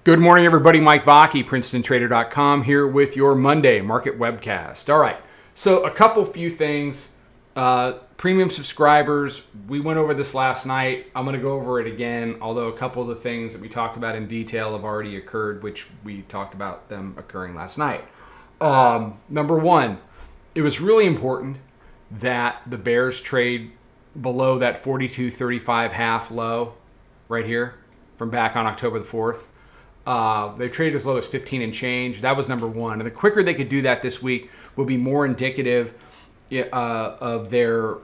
Good morning, everybody. Mike Vacchi, Princetontrader.com, here with your Monday market webcast. All right, so a few things. Premium subscribers, we went over this last night. I'm going to go over it again, although a couple of the things that we talked about in detail have already occurred, which we talked about them occurring last night. Number one, it was really important that the bears trade below that 42.35 half low right here from back on October the 4th. They've traded as low as 15 and change. That was number one. And the quicker they could do that this week will be more indicative of their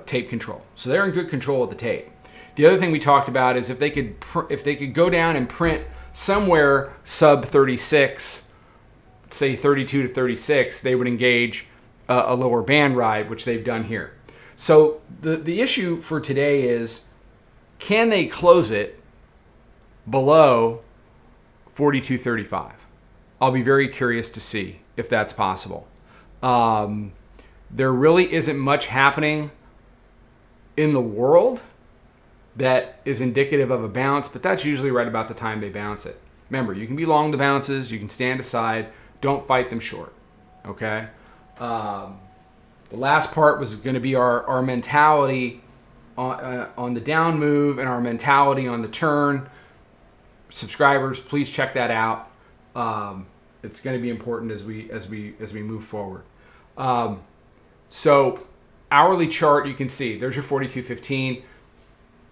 tape control. So they're in good control of the tape. The other thing we talked about is if they could go down and print somewhere sub 36, say 32 to 36, they would engage a lower band ride, which they've done here. So the issue for today is, can they close it below 42.35? I'll be very curious to see if that's possible. There really isn't much happening in the world that is indicative of a bounce, but that's usually right about the time they bounce it. Remember, you can be long the bounces, you can stand aside, don't fight them short, okay? The last part was going to be our mentality on the down move and our mentality on the turn. Subscribers, please check that out. It's going to be important as we move forward. So hourly chart, you can see there's your 42.15.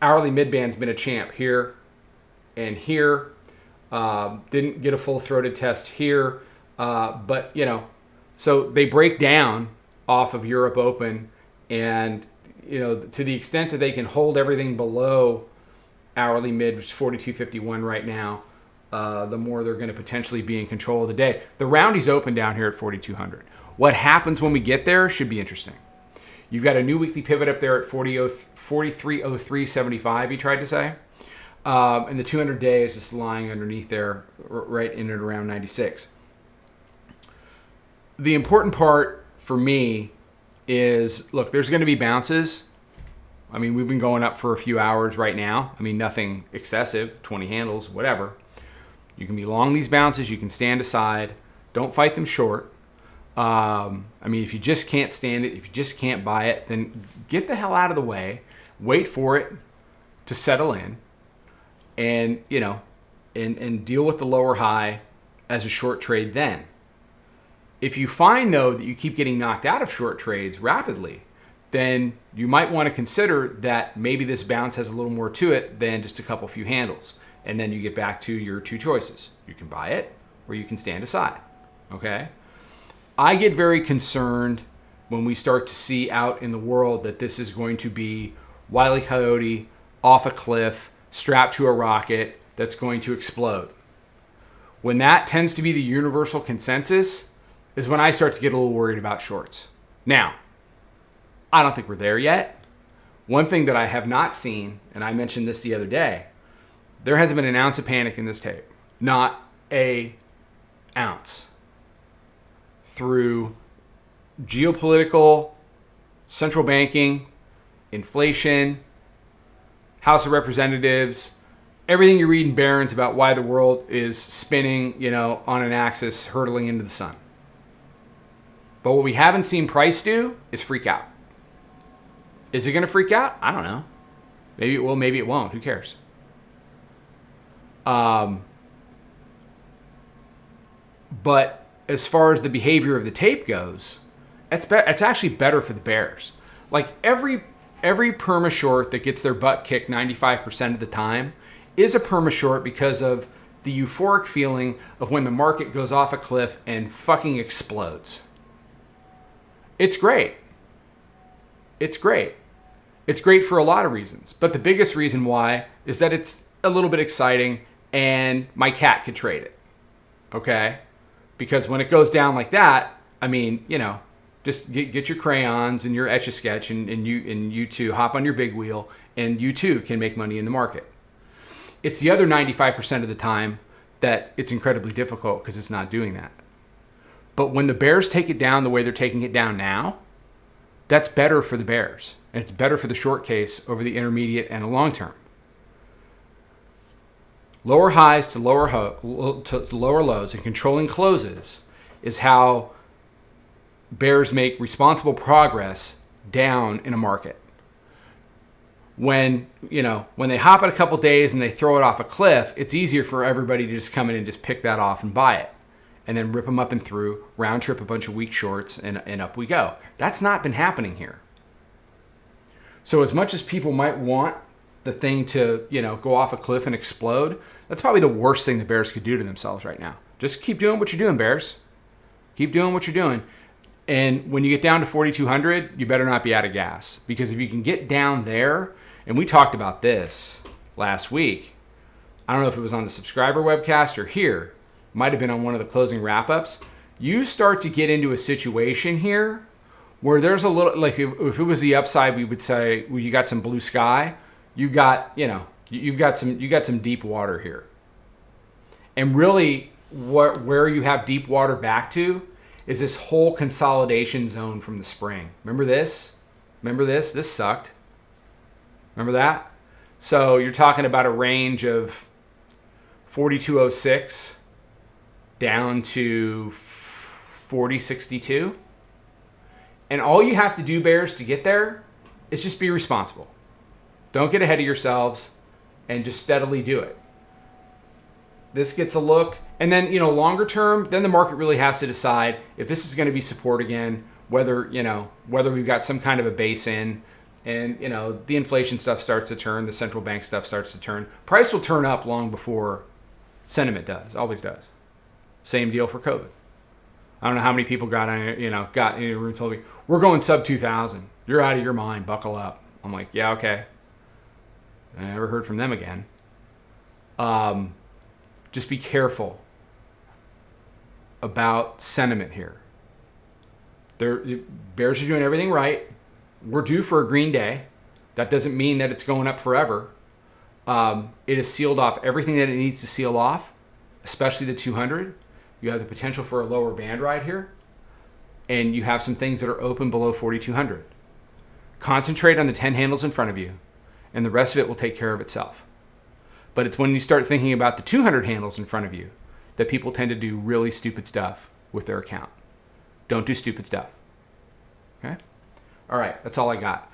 Hourly midband's been a champ here and here. Didn't get a full throated test here, but so they break down off of Europe Open, and to the extent that they can hold everything below hourly mid, which is 42.51 right now, the more they're going to potentially be in control of the day. The roundy's open down here at 4,200. What happens when we get there should be interesting. You've got a new weekly pivot up there at 43.0375, you tried to say. And the 200-day is just lying underneath there, right in and around 96. The important part for me is, look, there's going to be bounces. I mean, we've been going up for a few hours right now. I mean, nothing excessive, 20 handles, whatever. You can be long these bounces. You can stand aside. Don't fight them short. I mean, if you just can't stand it, if you just can't buy it, then get the hell out of the way. Wait for it to settle in and, and deal with the lower high as a short trade then. If you find, though, that you keep getting knocked out of short trades rapidly, then you might want to consider that maybe this bounce has a little more to it than just a few handles. And then you get back to your two choices. You can buy it or you can stand aside. Okay? I get very concerned when we start to see out in the world that this is going to be Wile E. Coyote off a cliff, strapped to a rocket that's going to explode. When that tends to be the universal consensus is when I start to get a little worried about shorts. Now, I don't think we're there yet. One thing that I have not seen, and I mentioned this the other day, there hasn't been an ounce of panic in this tape. Not an ounce. Through geopolitical, central banking, inflation, House of Representatives, everything you read in Barron's about why the world is spinning, on an axis, hurtling into the sun. But what we haven't seen price do is freak out. Is it going to freak out? I don't know. Maybe it will, maybe it won't. Who cares? But as far as the behavior of the tape goes, it's actually better for the bears. Like every perma short that gets their butt kicked 95% of the time is a perma short because of the euphoric feeling of when the market goes off a cliff and fucking explodes. It's great. It's great. It's great for a lot of reasons. But the biggest reason why is that it's a little bit exciting and my cat could trade it. Okay? Because when it goes down like that, I mean, just get your crayons and your Etch-a-Sketch and you too hop on your big wheel and you too can make money in the market. It's the other 95% of the time that it's incredibly difficult because it's not doing that. But when the bears take it down the way they're taking it down now, that's better for the bears. And it's better for the short case over the intermediate and the long term. Lower highs to lower lows and controlling closes is how bears make responsible progress down in a market. When they hop it a couple days and they throw it off a cliff, it's easier for everybody to just come in and just pick that off and buy it, and then rip them up and through, round trip a bunch of weak shorts, and up we go. That's not been happening here. So as much as people might want the thing to, go off a cliff and explode, that's probably the worst thing the bears could do to themselves right now. Just keep doing what you're doing, bears. Keep doing what you're doing. And when you get down to 4,200, you better not be out of gas. Because if you can get down there, and we talked about this last week, I don't know if it was on the subscriber webcast or here, might have been on one of the closing wrap-ups, you start to get into a situation here where there's a little, like if it was the upside, we would say, well, you got some blue sky, you've got some deep water here. And really where you have deep water back to is this whole consolidation zone from the spring. Remember this? This sucked. Remember that? So you're talking about a range of 42.06 down to 40.62. And all you have to do, bears, to get there is just be responsible. Don't get ahead of yourselves and just steadily do it. This gets a look. And then, longer term, then the market really has to decide if this is going to be support again, whether we've got some kind of a base in, and, the inflation stuff starts to turn, the central bank stuff starts to turn. Price will turn up long before sentiment does, always does. Same deal for COVID. I don't know how many people got in a room and told me, we're going sub 2,000. You're out of your mind. Buckle up. I'm like, yeah, okay. I never heard from them again. Just be careful about sentiment here. Bears are doing everything right. We're due for a green day. That doesn't mean that it's going up forever. It has sealed off everything that it needs to seal off, especially the 200. You have the potential for a lower band ride here, and you have some things that are open below 4,200. Concentrate on the 10 handles in front of you, and the rest of it will take care of itself. But it's when you start thinking about the 200 handles in front of you that people tend to do really stupid stuff with their account. Don't do stupid stuff. Okay? All right, that's all I got.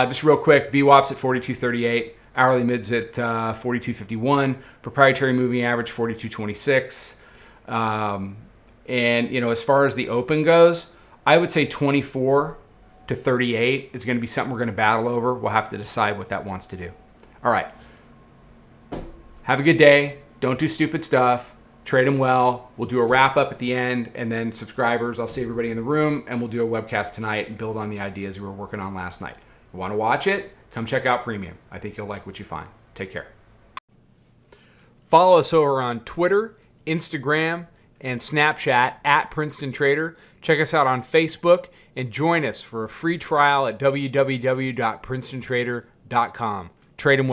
Just real quick, VWAP's at 42.38, hourly mids at 42.51, proprietary moving average 42.26. And as far as the open goes, I would say 24 to 38 is going to be something we're going to battle over. We'll have to decide what that wants to do. All right. Have a good day. Don't do stupid stuff. Trade them well. We'll do a wrap up at the end, and then subscribers, I'll see everybody in the room, and we'll do a webcast tonight and build on the ideas we were working on last night. You want to watch it? Come check out Premium. I think you'll like what you find. Take care. Follow us over on Twitter, Instagram, and Snapchat at Princetontrader. Check us out on Facebook and join us for a free trial at www.princetontrader.com. Trade them well.